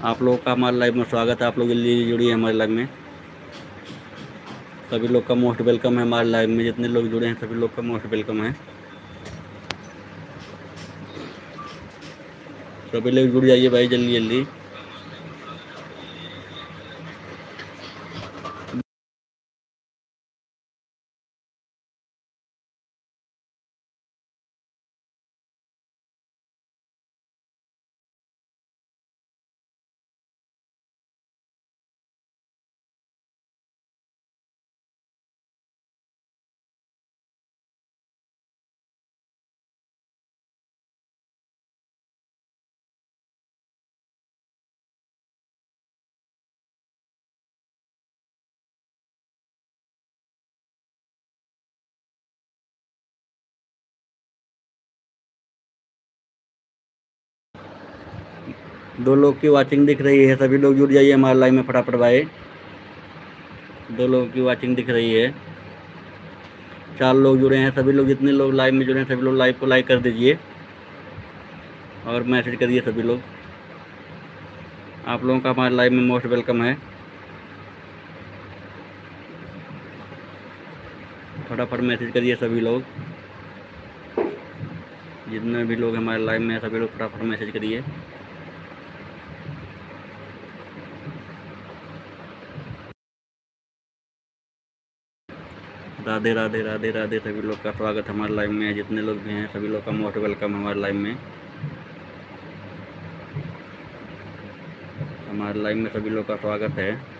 आप लोगों का हमारे लाइव में स्वागत है। आप लोग जल्दी जुड़िए हमारे लाइव में। सभी लोग का मोस्ट वेलकम है हमारे लाइव में। जितने लोग जुड़े हैं सभी लोग का मोस्ट वेलकम है। सभी लोग जुड़ जाइए भाई जल्दी जल्दी। दो लोग की वाचिंग दिख रही है, सभी लोग जुड़ जाइए हमारे लाइव में फटाफट भाई। 2 लोगों की वाचिंग दिख रही है। 4 लोग जुड़े हैं। सभी लोग जितने लोग लाइव में जुड़े हैं सभी लोग लाइव को लाइक कर दीजिए और मैसेज करिए सभी लोग। आप लोगों का हमारे लाइव में मोस्ट वेलकम है। फटाफट मैसेज करिए सभी लोग। जितने भी लोग हमारे लाइव में हैं सभी लोग फटाफट मैसेज करिए। राधे राधे राधे राधे। सभी लोग का स्वागत हमारे लाइव में है। जितने लोग भी हैं सभी लोग का मोस्ट वेलकम हमारे लाइव में। हमारे लाइव में सभी लोग का स्वागत है।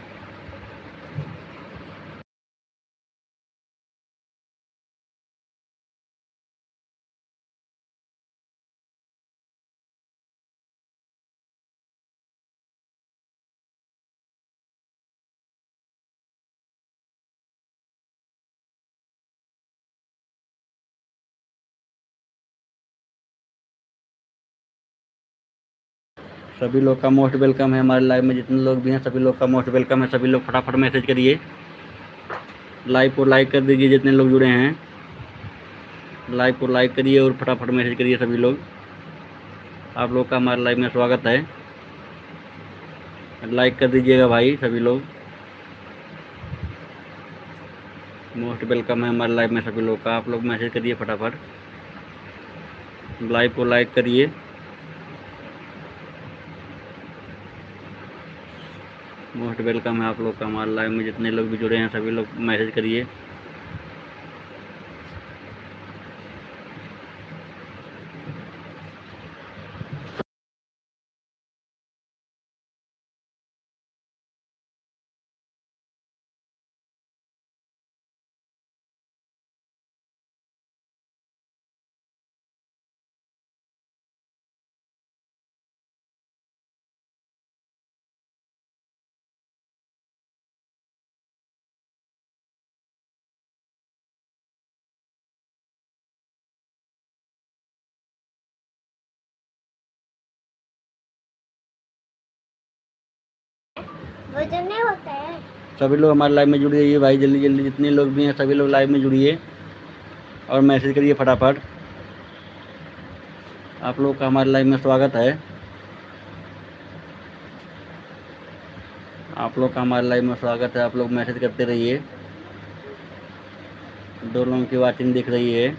सभी लोग का मोस्ट वेलकम है हमारे लाइव में। जितने लोग भी हैं सभी लोग का मोस्ट वेलकम है। सभी लोग फटाफट मैसेज करिए। लाइव को लाइक कर दीजिए जितने लोग जुड़े हैं। लाइव को लाइक करिए और फटाफट मैसेज करिए सभी लोग। आप लोग का हमारे लाइव में स्वागत है। लाइक कर दीजिएगा भाई सभी लोग। मोस्ट वेलकम है हमारे लाइव में सभी लोग का। आप लोग मैसेज करिए फटाफट। लाइव को लाइक करिए। मोस्ट वेलकम है आप लोग का हमारे लाइव में। जितने लोग भी जुड़े हैं सभी लोग मैसेज करिए। वजन नहीं होता है। सभी लोग हमारे लाइव में जुड़ जाइए भाई जल्दी जल्दी। जितने लोग भी हैं सभी लोग लाइव में जुड़िए और मैसेज करिए फटाफट। आप लोग का हमारे लाइव में स्वागत है। आप लोग का हमारे लाइव में स्वागत है। आप लोग मैसेज करते रहिए। 2 लोगों की वाचिंग दिख रही है।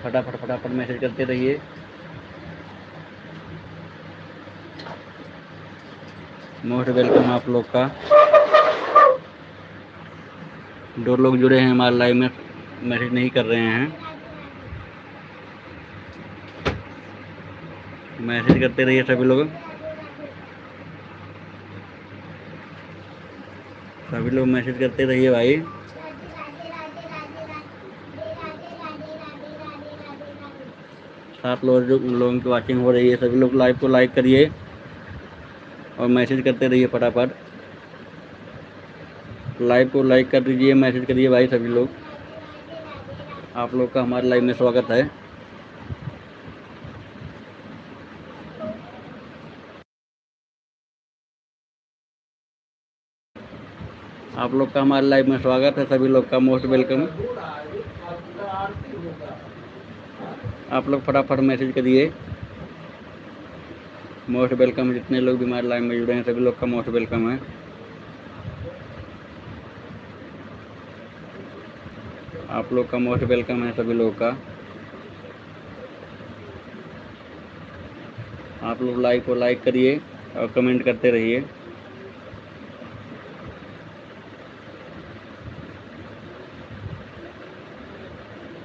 फटाफट फटाफट मैसेज करते रहिए। मोस्ट वेलकम आप लोग का। 2 लोग जुड़े हैं हमारे लाइव में, मैसेज नहीं कर रहे हैं। मैसेज करते रहिए सभी लोग। सभी लोग मैसेज करते रहिए भाई। सात लोगों की वाचिंग हो रही है। सभी लोग लाइव को लाइक करिए और मैसेज करते रहिए फटाफट। लाइव को लाइक कर दीजिए, मैसेज करिए भाई सभी लोग। आप लोग का हमारे लाइव में स्वागत है। आप लोग का हमारे लाइव में स्वागत है। सभी लोग का मोस्ट वेलकम। आप लोग फटाफट मैसेज करिए। मोस्ट वेलकम है। जितने लोग भी हमारे लाइव में जुड़े हैं सभी लोग का मोस्ट वेलकम है। आप लोग का मोस्ट वेलकम है सभी लोग का। आप लोग लाइव को लाइक करिए और कमेंट करते रहिए।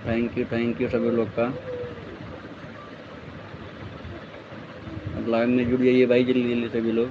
थैंक यू सभी लोग का। अब लाइव में जुड़ जाइए भाई जल्दी जल्दी सभी लोग।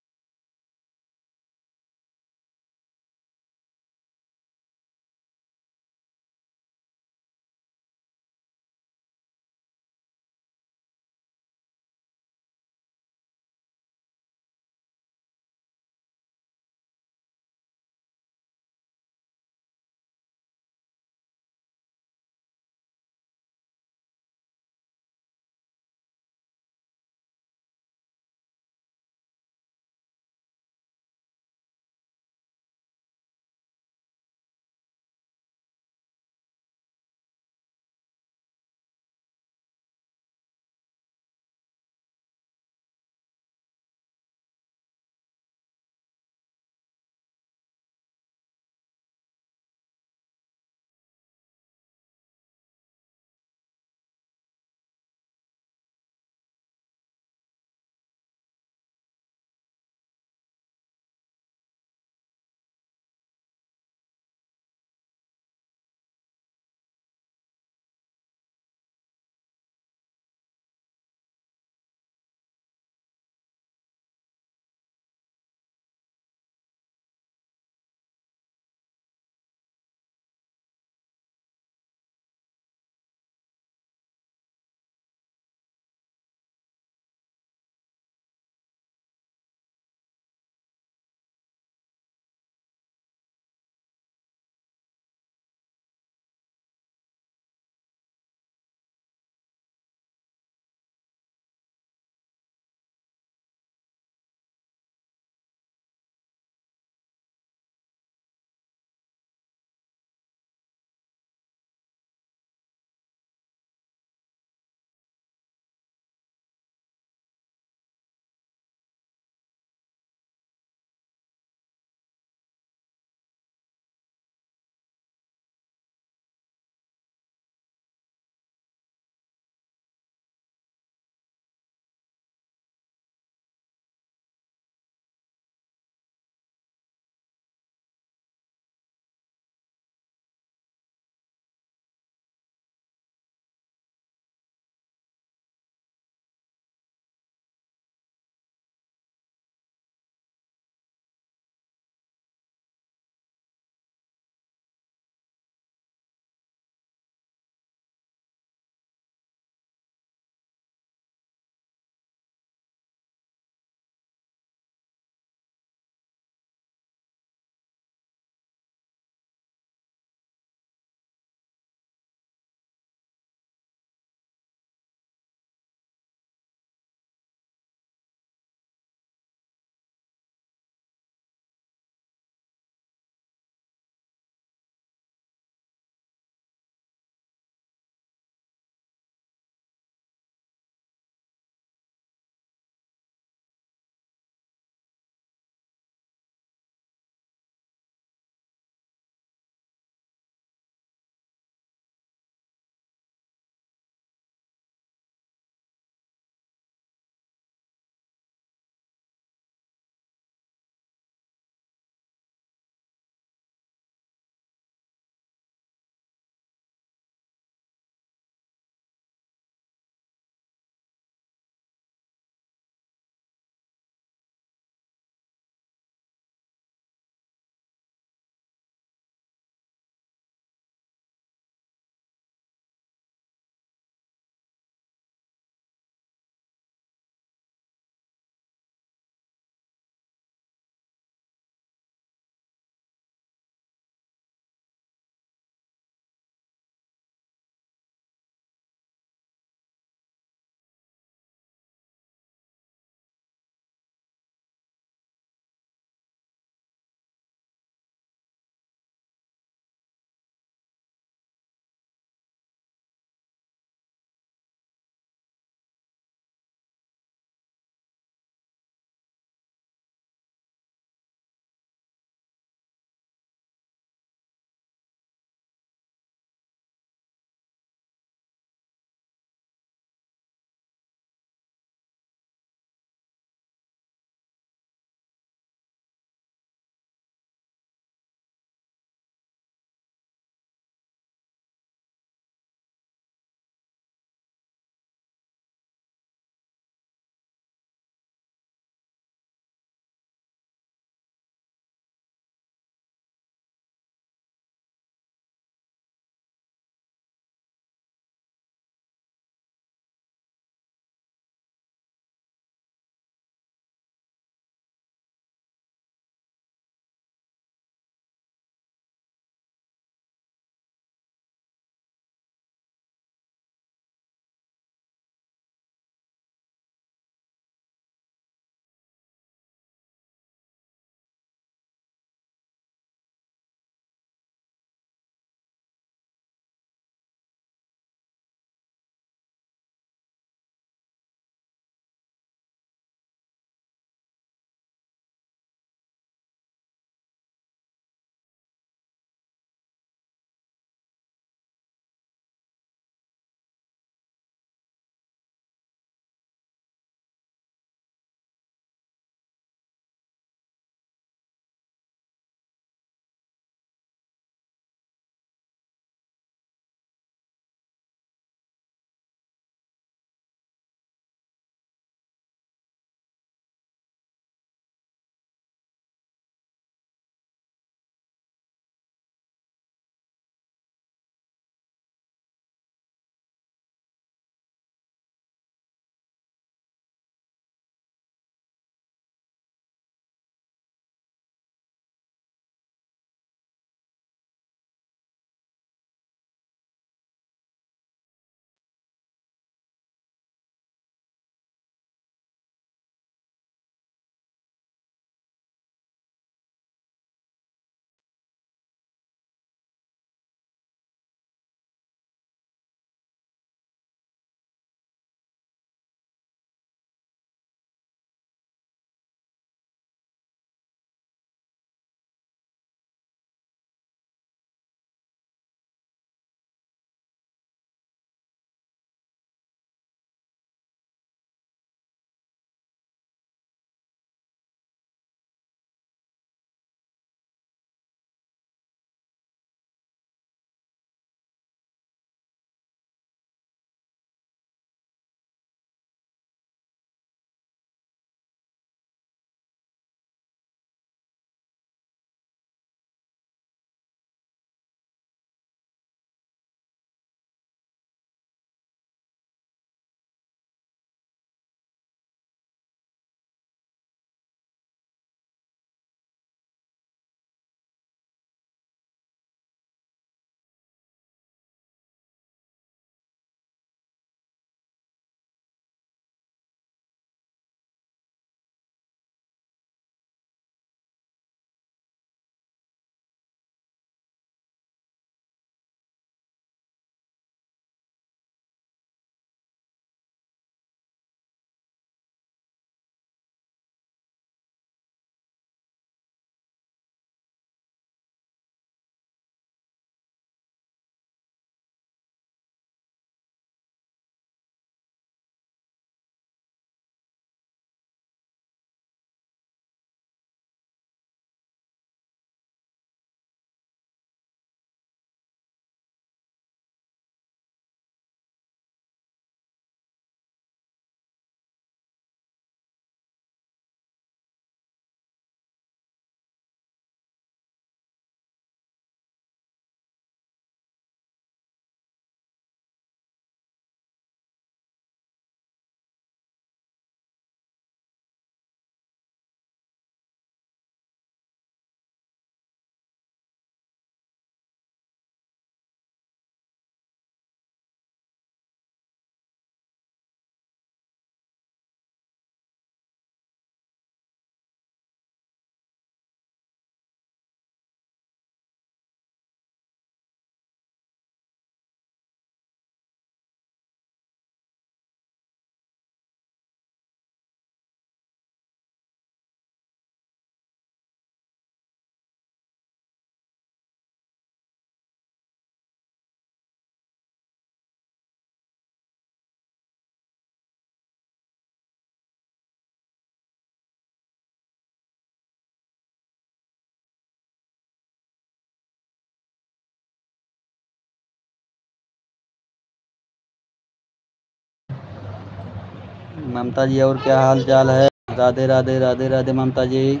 ममता जी और क्या हाल चाल है? राधे राधे राधे राधे ममता जी।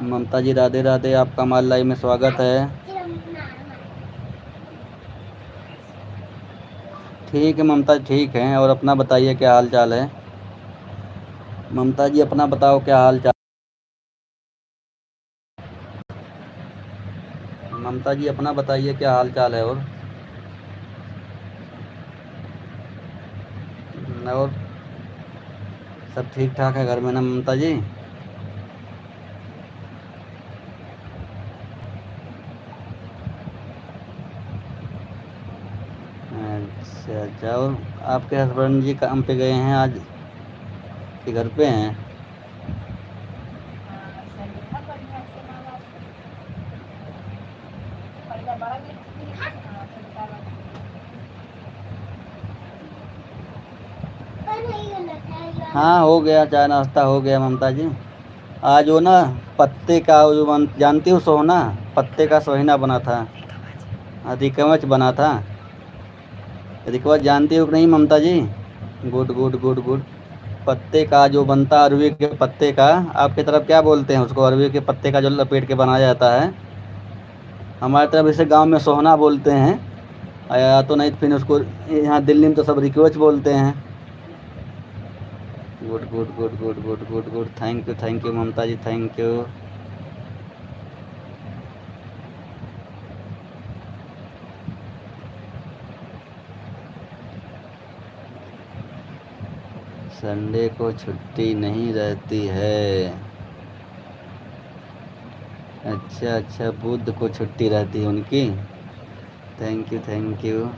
ममता जी राधे राधे, आपका हमारे लाइव में स्वागत है। ठीक है ममता जी, ठीक है। और अपना बताइए क्या हाल चाल है? ममता जी अपना बताओ क्या हाल चाल। ममता जी अपना बताइए क्या हाल चाल है? और सब ठीक ठाक है घर में ना ममता जी? अच्छा अच्छा। और आपके हस्बैंड जी काम पे गए हैं आज कि घर पे हैं? हाँ हो गया, चाय नाश्ता हो गया ममता जी। आज वो ना पत्ते का वो जो जानती हो सोहना, पत्ते का सोहिना बना था। रिकवच बना था। रिकवच जानती हो कि नहीं Mamta ji? Good good good good. पत्ते का जो बनता है अरवी के पत्ते का, आपकी तरफ क्या बोलते हैं उसको? अरवी के पत्ते का जो लपेट के बनाया जाता है, हमारी तरफ इसे गांव में सोहना बोलते हैं। या तो नहीं तो फिर उसको यहाँ दिल्ली में तो सब रिकवच बोलते हैं। Good good good good good good good, thank you Mamta ji, thank you. Sunday को छुट्टी नहीं रहती है? अच्छा अच्छा, बुध को छुट्टी रहती है उनकी। Thank you thank you.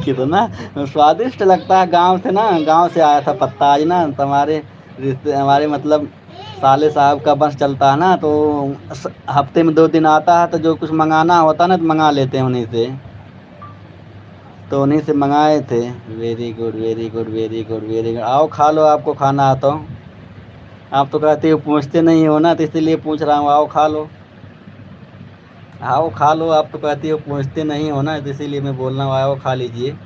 कितना स्वादिष्ट लगता है। गांव से ना, गांव से आया था पत्ता आज ना। तो हमारे रिश्ते, हमारे मतलब साले साहब का बस चलता है ना, तो हफ्ते में 2 दिन आता है। तो जो कुछ मंगाना होता है ना तो मंगा लेते हैं उन्हीं से। तो उन्हीं से मंगाए थे। Very good very good very good very good. आओ खा लो, आपको खाना आता हो। आप तो कहते हो पूछते नहीं हो ना, तो इसीलिए पूछ रहा हूँ। आओ खा लो, आओ खा लो। आप तो कहती हो पूछते नहीं हो ना, तो इसीलिए मैं बोल रहा हूँ आओ खा लीजिए।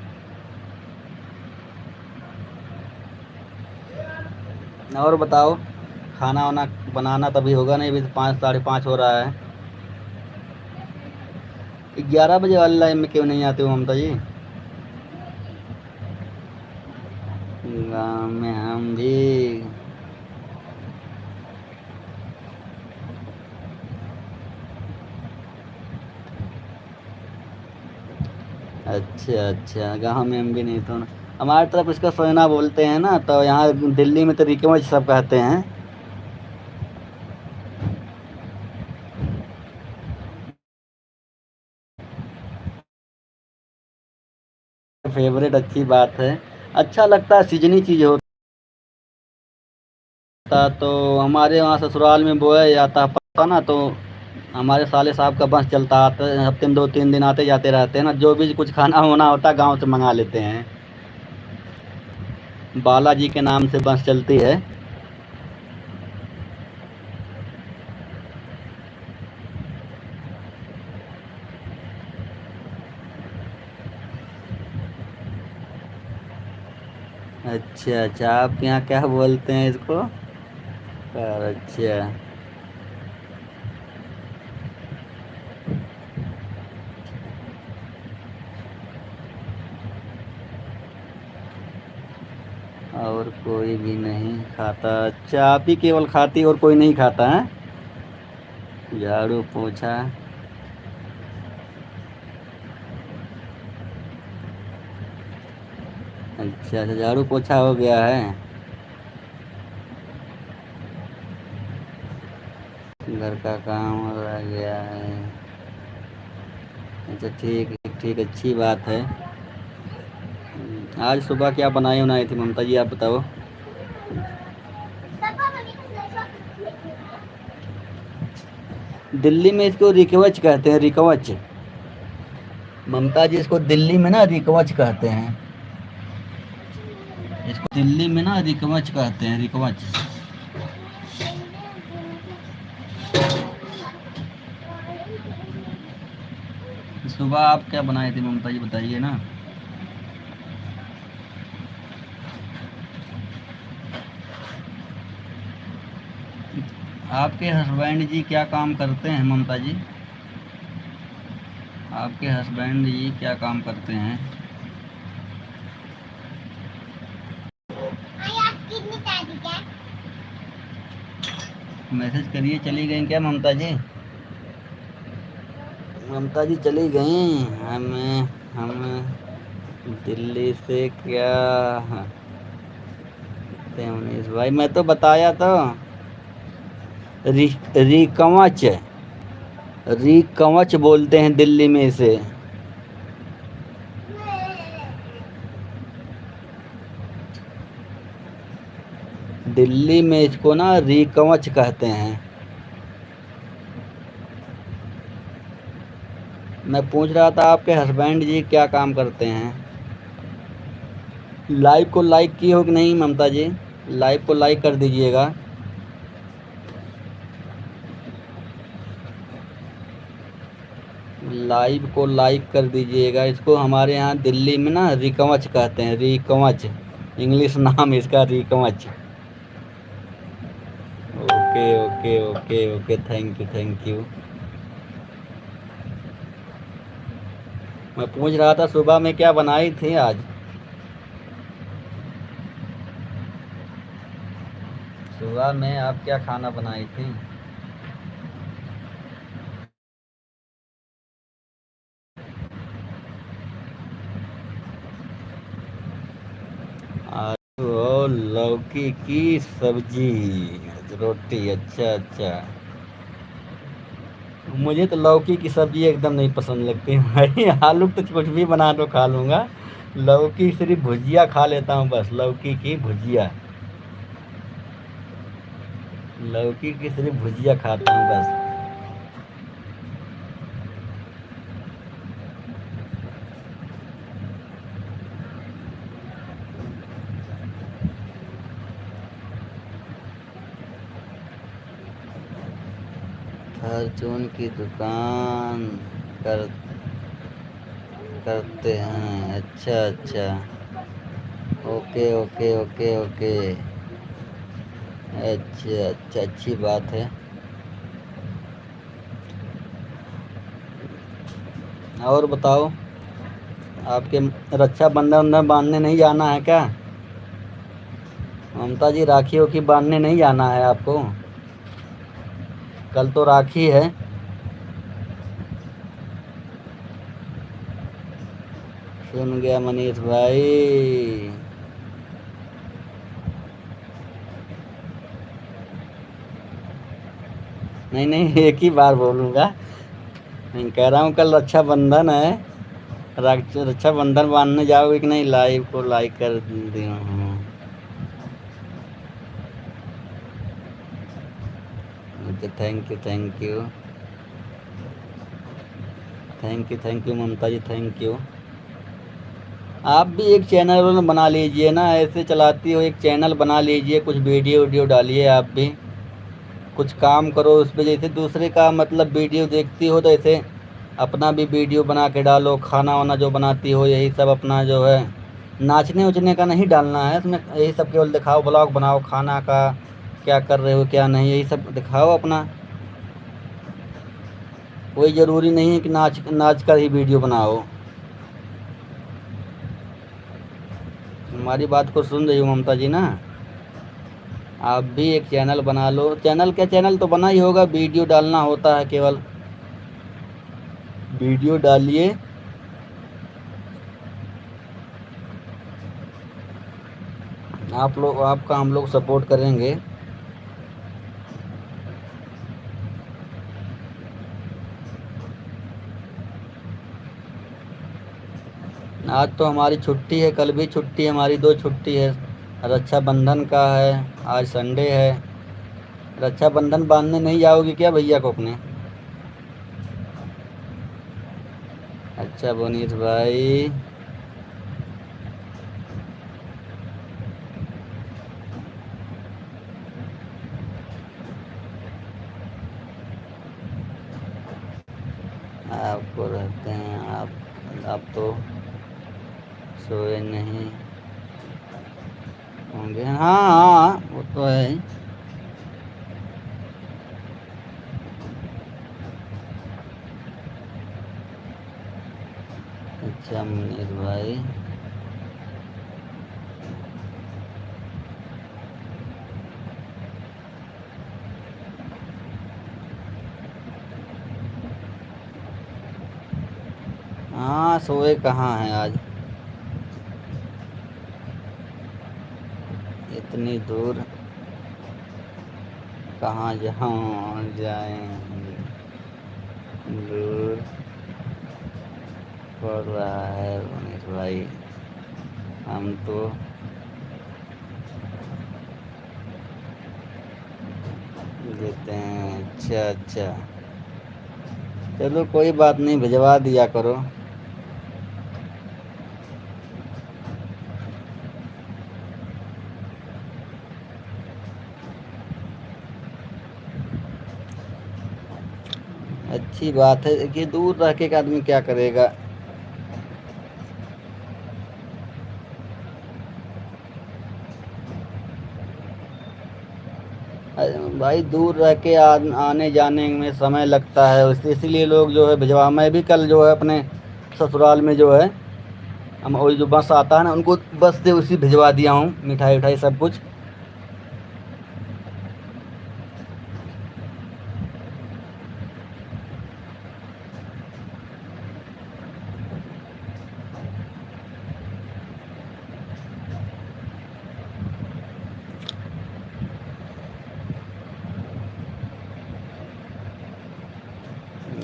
और बताओ, खाना वाना बनाना तभी होगा नहीं, अभी तो 5 साढ़े 5 हो रहा है। 11 बजे वाले लाइन में क्यों नहीं आते हो ममता जी? गाँव में हम भी। अच्छा अच्छा, गाँव में हम भी नहीं तो। हमारी तरफ इसका सोना बोलते हैं ना, तो यहाँ दिल्ली में तो रिकवच सब कहते हैं। फेवरेट, अच्छी बात है। अच्छा लगता है, सीजनी चीज़ होता तो। हमारे वहाँ ससुराल में बोया जाता है पता ना, तो हमारे साले साहब का बस चलता आता है। हफ्ते में 2 3 दिन आते जाते रहते हैं ना। जो भी कुछ खाना होना होता है गांव से मंगा लेते हैं। बालाजी के नाम से बस चलती है। अच्छा अच्छा, आप यहाँ क्या बोलते हैं इसको? अच्छा। और कोई भी नहीं खाता? अच्छा, आप ही केवल खाती और कोई नहीं खाता है? झाड़ू पोछा। अच्छा अच्छा, झाड़ू पोछा हो गया है। घर का काम रह गया है। अच्छा ठीक ठीक, अच्छी बात है। आज सुबह क्या बनाई बनाई थी ममता जी, आप बताओ। दिल्ली में इसको रिकवच कहते हैं, रिकवच। ममता जी इसको दिल्ली में ना रिकवच कहते हैं। इसको दिल्ली में ना रिकवच कहते हैं, रिकवच। सुबह आप क्या बनाए थे ममता जी, बताइए ना। आपके हस्बैंड जी क्या काम करते हैं ममता जी? आपके हस्बैंड जी क्या काम करते हैं? आई आज कितनी तारीख है? मैसेज करिए। चली गई क्या ममता जी? ममता जी चली गई। हमें दिल्ली से क्या कहते हैं मनीष भाई? मैं तो बताया तो रिकवच, रिकवच बोलते हैं दिल्ली में इसे। दिल्ली में इसको ना रिकवच कहते हैं। मैं पूछ रहा था आपके हस्बैंड जी क्या काम करते हैं। लाइव को लाइक की हो कि नहीं ममता जी? लाइव को लाइक कर दीजिएगा। लाइव को लाइक कर दीजिएगा। इसको हमारे यहाँ दिल्ली में ना रिकवच कहते हैं, रिकवच। इंग्लिश नाम इसका रिकवच। Okay okay okay okay, thank you thank you. मैं पूछ रहा था सुबह में क्या बनाई थी आज? सुबह में आप क्या खाना बनाई थी? आलू और लौकी की सब्जी, रोटी। अच्छा अच्छा। मुझे तो लौकी की सब्जी एकदम नहीं पसंद लगती भाई। आलू तो कुछ भी बना दो खा लूँगा। लौकी सिर्फ भुजिया खा लेता हूँ बस, लौकी की भुजिया। लौकी की सिर्फ भुजिया खाता हूँ बस। फॉर्चून की दुकान कर करते हैं। अच्छा अच्छा। Okay okay okay okay. अच्छा अच्छा, अच्छी बात है। और बताओ, आपके रक्षाबंधन उंधन बांधने नहीं जाना है क्या ममता जी? राखी की बांधने नहीं जाना है आपको? कल तो राखी है। सुन गया मनीष भाई। नहीं नहीं, एक ही बार बोलूँगा। नहीं, कह रहा हूँ कल रक्षाबंधन है। रक्षाबंधन बांधने जाओगे कि नहीं? लाइव को लाइक कर दिया हूँ। Okay, thank you thank you thank you thank you Mamta ji, thank you. आप भी एक चैनल बना लीजिए ना, ऐसे चलाती हो, एक चैनल बना लीजिए, कुछ वीडियो वीडियो डालिए। आप भी कुछ काम करो उस पर। जैसे दूसरे का मतलब वीडियो देखती हो तो ऐसे अपना भी वीडियो बना के डालो। खाना वाना जो बनाती हो यही सब अपना जो है, नाचने उचने का नहीं डालना है इसमें। यही सब केवल दिखाओ, ब्लॉग बनाओ खाना का, क्या कर रहे हो क्या नहीं, यही सब दिखाओ अपना। कोई ज़रूरी नहीं है कि नाच नाच कर ही वीडियो बनाओ। हमारी बात को सुन रही हो ममता जी ना? आप भी एक चैनल बना लो। चैनल क्या, चैनल तो बना ही होगा, वीडियो डालना होता है केवल। वीडियो डालिए। आप लोग, आपका हम लोग सपोर्ट करेंगे। आज तो हमारी छुट्टी है, कल भी छुट्टी है, हमारी 2 छुट्टी है। रक्षाबंधन का है, आज संडे है। रक्षाबंधन बांधने नहीं जाओगी क्या भैया को अपने? अच्छा बोनीस भाई। आपको रहते हैं आप तो सोए नहीं होंगे। हाँ हाँ वो तो है ही। अच्छा मुनीर भाई, हाँ सोए कहाँ हैं आज, इतनी दूर कहाँ जहाँ जाएंगे, दूर पड़ रहा है मुनीर भाई, हम तो देते हैं। अच्छा अच्छा, चलो कोई बात नहीं, भिजवा दिया करो। अच्छी बात है कि दूर रह के एक आदमी क्या करेगा। भाई दूर रह के आने जाने में समय लगता है, इसीलिए लोग जो है भिजवा, मैं भी कल जो है अपने ससुराल में जो है हम वही जो बस आता है ना उनको बस से उसी भिजवा दिया हूँ, मिठाई उठाई सब कुछ।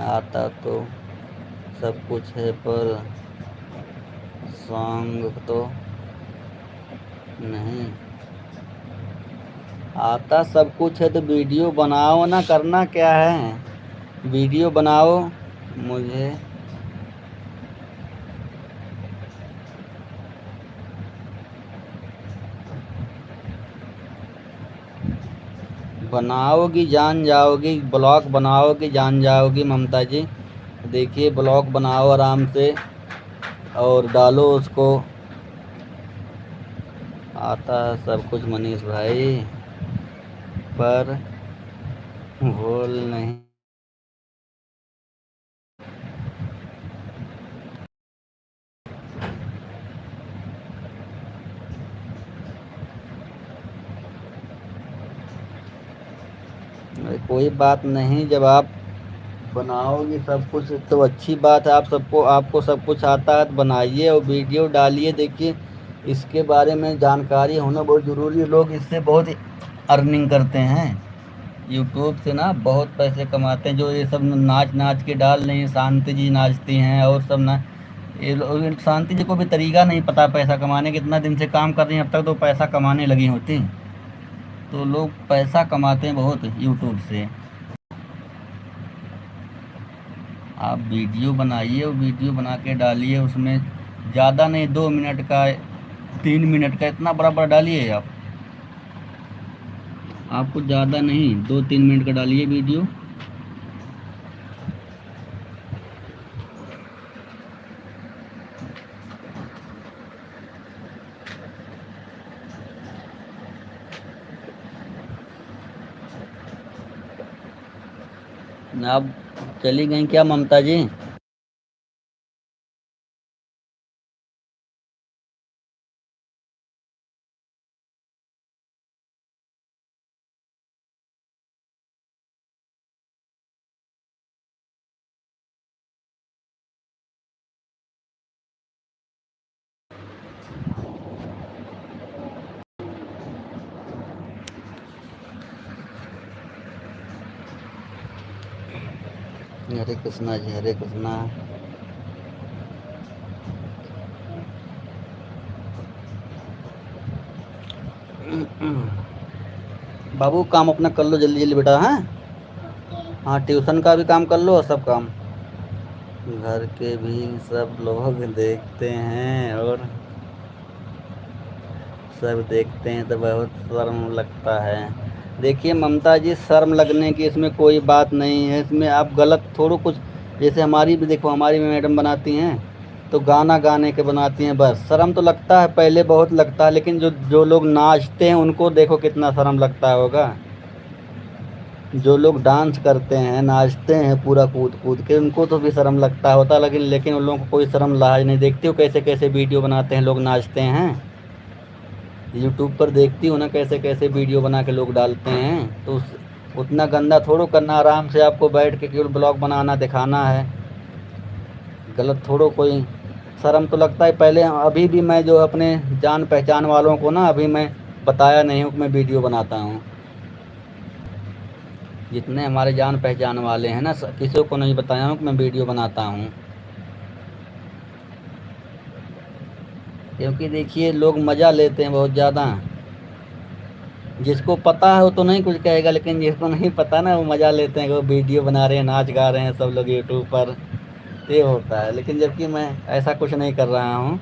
आता तो सब कुछ है पर सॉन्ग तो नहीं आता, सब कुछ है तो वीडियो बनाओ ना, करना क्या है, वीडियो बनाओ। मुझे बनाओगी जान जाओगी, ब्लॉग बनाओगी जान जाओगी ममता जी। देखिए ब्लॉग बनाओ आराम से और डालो उसको, आता है सब कुछ मनीष भाई, पर बोल नहीं। कोई बात नहीं, जब आप बनाओगी सब कुछ तो अच्छी बात है, आपको सब कुछ आता है तो बनाइए और वीडियो डालिए। देखिए इसके बारे में जानकारी होना बहुत ज़रूरी है, लोग इससे बहुत अर्निंग करते हैं, यूट्यूब से ना बहुत पैसे कमाते हैं। जो ये सब नाच नाच के डाल रही हैं, शांति जी नाचती हैं और सब ना, शांति जी को भी तरीका नहीं पता पैसा कमाने के, इतना दिन से काम कर रही हैं अब तक तो पैसा कमाने लगी होती, तो लोग पैसा कमाते हैं बहुत यूट्यूब से। आप वीडियो बनाइए और वीडियो बना के डालिए, उसमें ज़्यादा नहीं 2 मिनट का 3 मिनट का इतना बड़ा बड़ा डालिए आप, आपको ज़्यादा नहीं 2-3 मिनट का डालिए वीडियो। आप चली गई क्या ममता जी? हरे कृष्णा जी, हरे कृष्णा। बाबू काम अपना कर लो जल्दी जल्दी बेटा, हाँ हाँ ट्यूशन का भी काम कर लो और सब काम, घर के भी सब लोग देखते हैं और सब देखते हैं तो बहुत शर्म लगता है। देखिए ममता जी, शर्म लगने की इसमें कोई बात नहीं है, इसमें आप गलत थोड़ा कुछ जैसे हमारी भी देखो, हमारी भी मैडम बनाती हैं तो गाना गाने के बनाती हैं, बस शर्म तो लगता है, पहले बहुत लगता है, लेकिन जो जो लोग नाचते हैं उनको देखो कितना शर्म लगता होगा। जो लोग डांस करते हैं, नाचते हैं पूरा कूद कूद के, उनको तो भी शर्म लगता होता, लेकिन उन लोगों को कोई शर्म लाज नहीं। देखते हो कैसे कैसे वीडियो बनाते हैं लोग नाचते हैं, यूट्यूब पर देखती हो ना कैसे कैसे वीडियो बना के लोग डालते हैं। तो उतना गंदा थोड़ो करना, आराम से आपको बैठ के केवल ब्लॉग बनाना दिखाना है, गलत थोड़ो कोई। शर्म तो लगता है पहले, अभी भी मैं जो अपने जान पहचान वालों को ना, अभी मैं बताया नहीं हूँ कि मैं वीडियो बनाता हूँ। जितने हमारे जान पहचान वाले हैं ना, किसी को नहीं बताया हूँ कि मैं वीडियो बनाता हूँ। क्योंकि देखिए लोग मज़ा लेते हैं बहुत ज़्यादा। जिसको पता है वो तो नहीं कुछ कहेगा, लेकिन जिसको नहीं पता ना, वो मज़ा लेते हैं कि वो वीडियो बना रहे हैं, नाच गा रहे हैं सब लोग यूट्यूब पर, ये होता है। लेकिन जबकि मैं ऐसा कुछ नहीं कर रहा हूँ।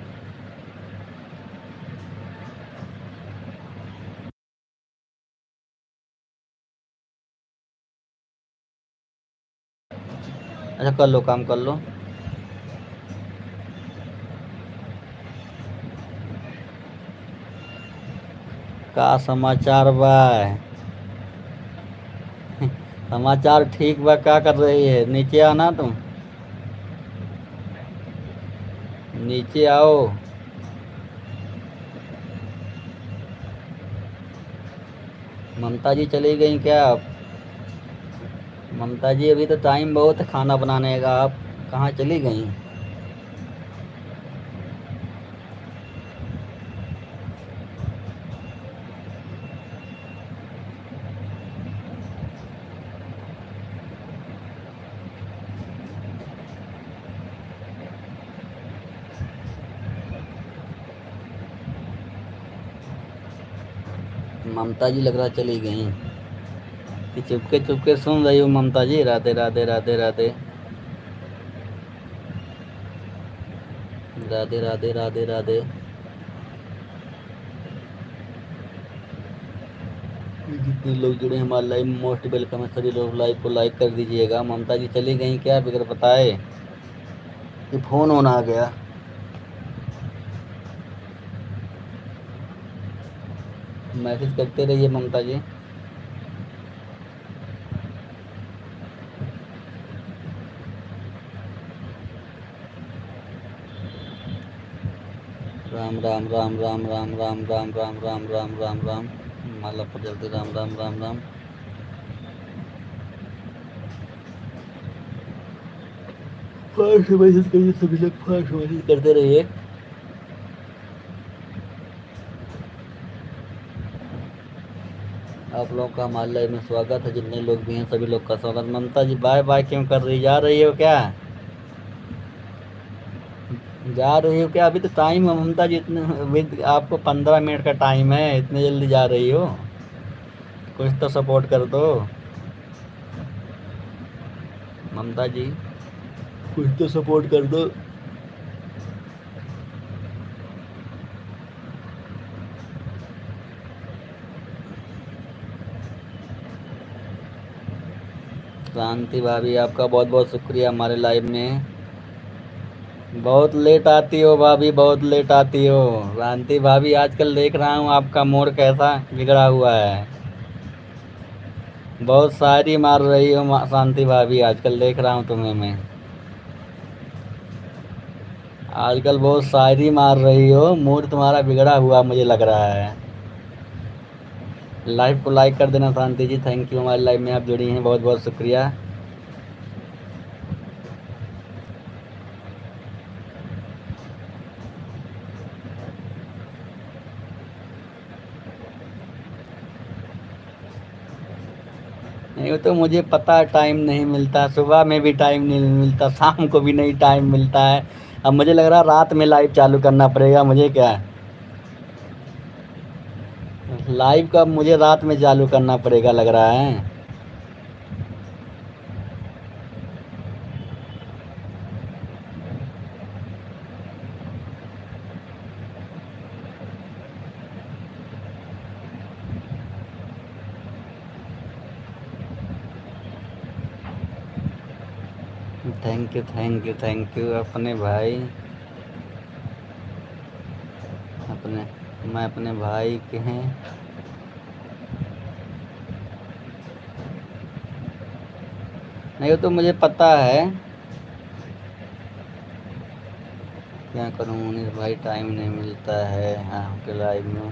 अच्छा कर लो, काम कर लो। का समाचार बा? समाचार ठीक बा। क्या कर रही है? नीचे आना तुम, नीचे आओ। ममता जी चली गई क्या? ममता जी अभी तो टाइम बहुत है खाना बनाने का, आप कहाँ चली गई? ममता जी लग रहा चली गई कि चुपके चुपके सुन रही हूँ। ममता जी राधे राधे राधे राधे राधे राधे राधे राधे। जितने लोग जुड़े हैं हमारे लाइव में मोस्ट वेलकम है, सभी लोग लाइव को लाइक कर दीजिएगा। ममता जी चली गई क्या बगैर बताए? कि फ़ोन ऑन आ गया? मैसेज करते रहिए ममता जी। राम राम राम राम राम राम राम राम राम राम राम राम। माला पर जल्दी राम राम राम राम। फास्ट मैसेज करिए, सभी लोग फास्ट मैसेज करते रहिए। आप लोगों का हमारे लाइव में स्वागत है, जितने लोग भी हैं सभी लोग का स्वागत। ममता जी बाय बाय क्यों कर रही, जा रही हो क्या? जा रही हो क्या? अभी तो टाइम है ममता जी, इतने अभी आपको 15 मिनट का टाइम है, इतने जल्दी जा रही हो? कुछ तो सपोर्ट कर दो ममता जी, कुछ तो सपोर्ट कर दो। शांति भाभी आपका बहुत बहुत शुक्रिया हमारे लाइव में। बहुत लेट आती हो भाभी, बहुत लेट आती हो। शांति भाभी आजकल देख रहा हूँ आपका मूड कैसा बिगड़ा हुआ है, बहुत शायरी मार रही हो शांति भाभी, आजकल देख रहा हूँ तुम्हें मैं। आजकल बहुत शायरी मार रही हो, मूड तुम्हारा बिगड़ा हुआ मुझे लग रहा है। लाइव को लाइक कर देना शांति जी, थैंक यू हमारे लाइव में आप जुड़ी हैं, बहुत बहुत शुक्रिया। नहीं वो तो मुझे पता है, टाइम नहीं मिलता, सुबह में भी टाइम नहीं मिलता, शाम को भी नहीं टाइम मिलता है। अब मुझे लग रहा है रात में लाइव चालू करना पड़ेगा मुझे, क्या लाइव का मुझे रात में चालू करना पड़ेगा लग रहा है। Thank you thank you thank you अपने भाई अपने मैं अपने भाई के हैं नहीं वो तो मुझे पता है क्या करूँ मुनीस भाई टाइम नहीं मिलता है आपके लाइव में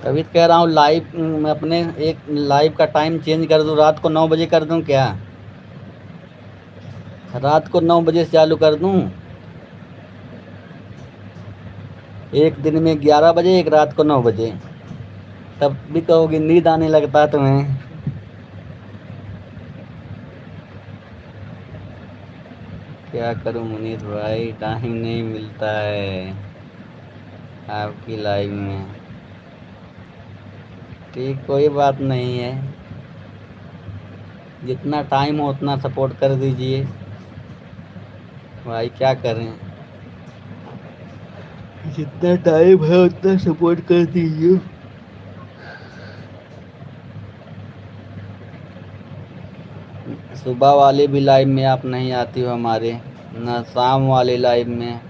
तभी तो कह रहा हूँ लाइव मैं अपने एक लाइव का टाइम चेंज कर दूँ रात को 9 बजे कर दूँ क्या रात को 9 बजे से चालू कर दूँ एक दिन में 11 बजे एक रात को 9 बजे तब भी कहोगे नींद आने लगता है तुम्हें क्या करूं मुनीस भाई टाइम नहीं मिलता है आपकी लाइव में ठीक कोई बात नहीं है जितना टाइम हो उतना सपोर्ट कर दीजिए भाई क्या करें जितना टाइम है उतना सपोर्ट कर दीजिए सुबह वाले भी लाइव में आप नहीं आती हो हमारे ना शाम वाले लाइव में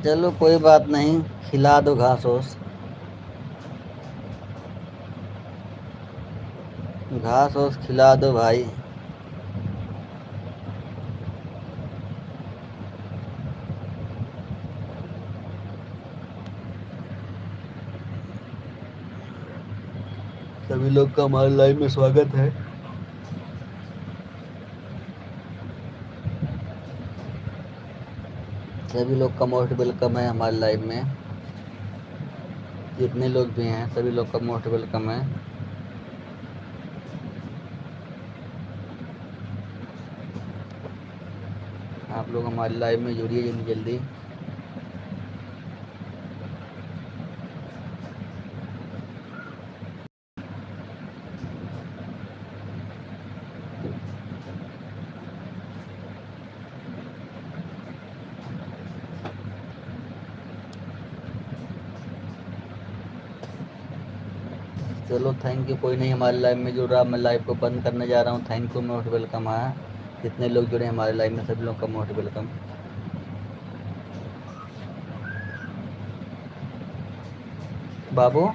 चलो कोई बात नहीं खिला दो घास ओस खिला दो भाई सभी लोग का हमारे लाइव में स्वागत है सभी लोग का मोस्ट वेलकम है हमारे लाइव में जितने लोग भी हैं सभी लोग का मोस्ट वेलकम है आप लोग हमारे लाइव में जुड़िए जल्दी जल्दी चलो थैंक यू कोई नहीं हमारे लाइव में जुड़ रहा मैं लाइव को बंद करने जा रहा हूँ थैंक यू मोस्ट वेलकम है जितने लोग जुड़े हमारे लाइव में सभी लोग का मोस्ट वेलकम बाबू